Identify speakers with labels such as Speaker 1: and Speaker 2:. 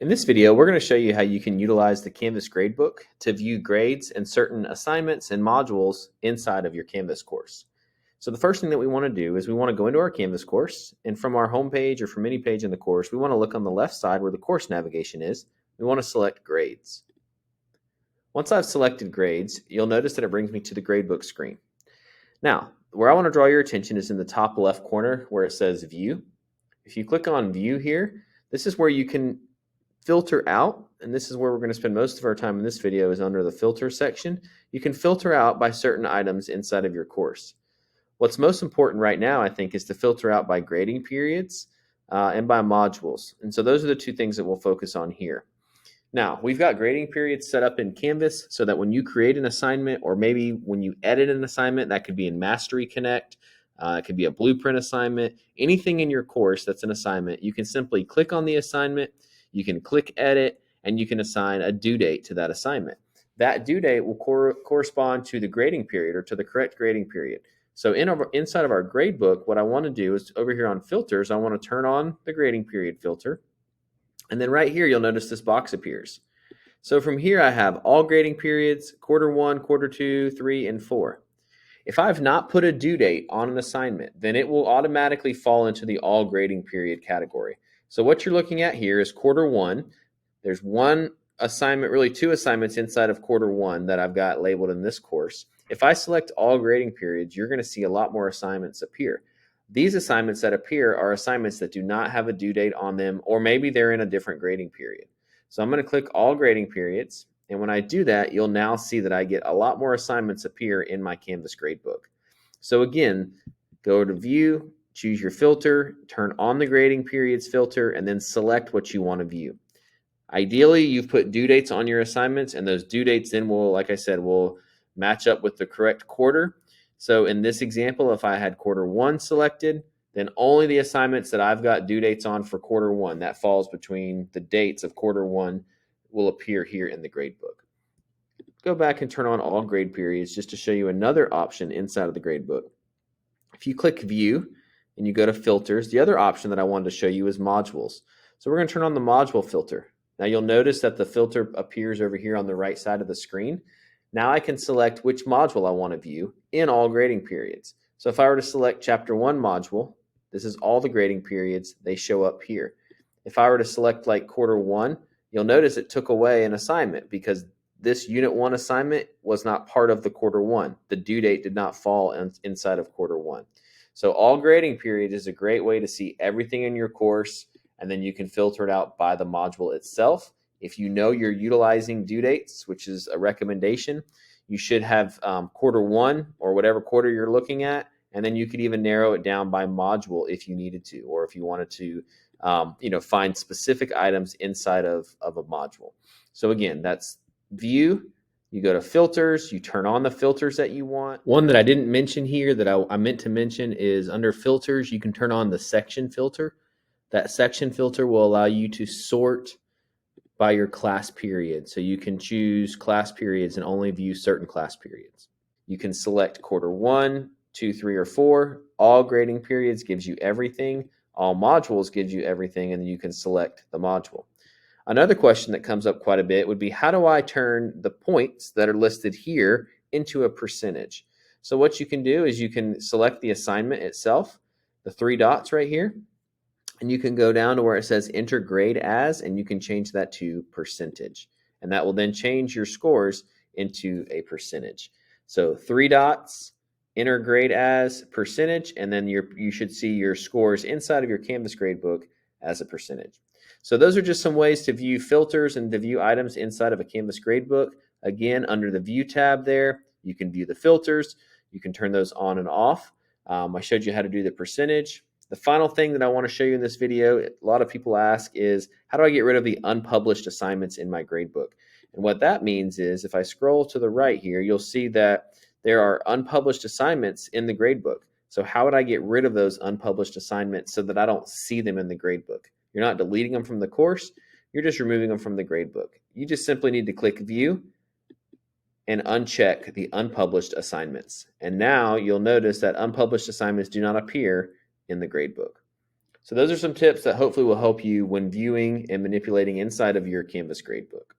Speaker 1: In this video, we're going to show you how you can utilize the Canvas Gradebook to view grades and certain assignments and modules inside of your Canvas course. So the first thing that we want to do is we want to go into our Canvas course, and from our home page or from any page in the course, we want to look on the left side where the course navigation is. We want to select Grades. Once I've selected Grades, you'll notice that it brings me to the Gradebook screen. Now, where I want to draw your attention is in the top left corner where it says View. If you click on View here, this is where you can filter out, and this is where we're going to spend most of our time in this video, is under the filter section. You can filter out by certain items inside of your course. What's most important right now, I think, is to filter out by grading periods and by modules. And so those are the two things that we'll focus on here. Now, we've got grading periods set up in Canvas so that when you create an assignment, or maybe when you edit an assignment, that could be in Mastery Connect, it could be a blueprint assignment, anything in your course that's an assignment, you can simply click on the assignment, you can click edit, and you can assign a due date to that assignment. That due date will correspond to the grading period, or to the correct grading period. So inside of our gradebook, what I want to do is over here on filters, I want to turn on the grading period filter. And then right here, you'll notice this box appears. So from here, I have all grading periods, quarter 1, quarter 2, 3, and 4. If I've not put a due date on an assignment, then it will automatically fall into the all grading period category. So what you're looking at here is quarter 1. There's one assignment, really two assignments inside of quarter 1 that I've got labeled in this course. If I select all grading periods, you're going to see a lot more assignments appear. These assignments that appear are assignments that do not have a due date on them, or maybe they're in a different grading period. So I'm going to click all grading periods. And when I do that, you'll now see that I get a lot more assignments appear in my Canvas Gradebook. So again, go to View, choose your filter, turn on the grading periods filter, and then select what you want to view. Ideally, you've put due dates on your assignments, and those due dates then will, like I said, will match up with the correct quarter. So in this example, if I had quarter 1 selected, then only the assignments that I've got due dates on for quarter 1, that falls between the dates of quarter 1, will appear here in the gradebook. Go back and turn on all grade periods just to show you another option inside of the gradebook. If you click View and you go to Filters, the other option that I wanted to show you is Modules. So we're going to turn on the Module filter. Now you'll notice that the filter appears over here on the right side of the screen. Now I can select which module I want to view in all grading periods. So if I were to select Chapter 1 module, this is all the grading periods, they show up here. If I were to select like quarter 1, you'll notice it took away an assignment because this Unit 1 assignment was not part of the quarter 1. The due date did not fall inside of quarter 1. So all grading periods is a great way to see everything in your course, and then you can filter it out by the module itself. If you know you're utilizing due dates, which is a recommendation, you should have quarter 1 or whatever quarter you're looking at, and then you could even narrow it down by module if you needed to, or if you wanted to find specific items inside of a module. So again, that's View. You go to Filters, you turn on the filters that you want. One that I didn't mention here that I meant to mention is under Filters, you can turn on the section filter. That section filter will allow you to sort by your class period. So you can choose class periods and only view certain class periods. You can select quarter 1, 2, 3, or 4. All grading periods gives you everything. All modules gives you everything, and then you can select the module. Another question that comes up quite a bit would be, how do I turn the points that are listed here into a percentage? So what you can do is you can select the assignment itself, the 3 dots right here, and you can go down to where it says enter grade as, and you can change that to percentage. And that will then change your scores into a percentage. So 3 dots, enter grade as percentage, and then you should see your scores inside of your Canvas Gradebook as a percentage. So those are just some ways to view filters and to view items inside of a Canvas Gradebook. Again, under the View tab there, you can view the filters. You can turn those on and off. I showed you how to do the percentage. The final thing that I want to show you in this video, a lot of people ask, is how do I get rid of the unpublished assignments in my gradebook? And what that means is if I scroll to the right here, you'll see that there are unpublished assignments in the gradebook. So how would I get rid of those unpublished assignments so that I don't see them in the gradebook? You're not deleting them from the course, you're just removing them from the gradebook. You just simply need to click View and uncheck the unpublished assignments. And now you'll notice that unpublished assignments do not appear in the gradebook. So those are some tips that hopefully will help you when viewing and manipulating inside of your Canvas gradebook.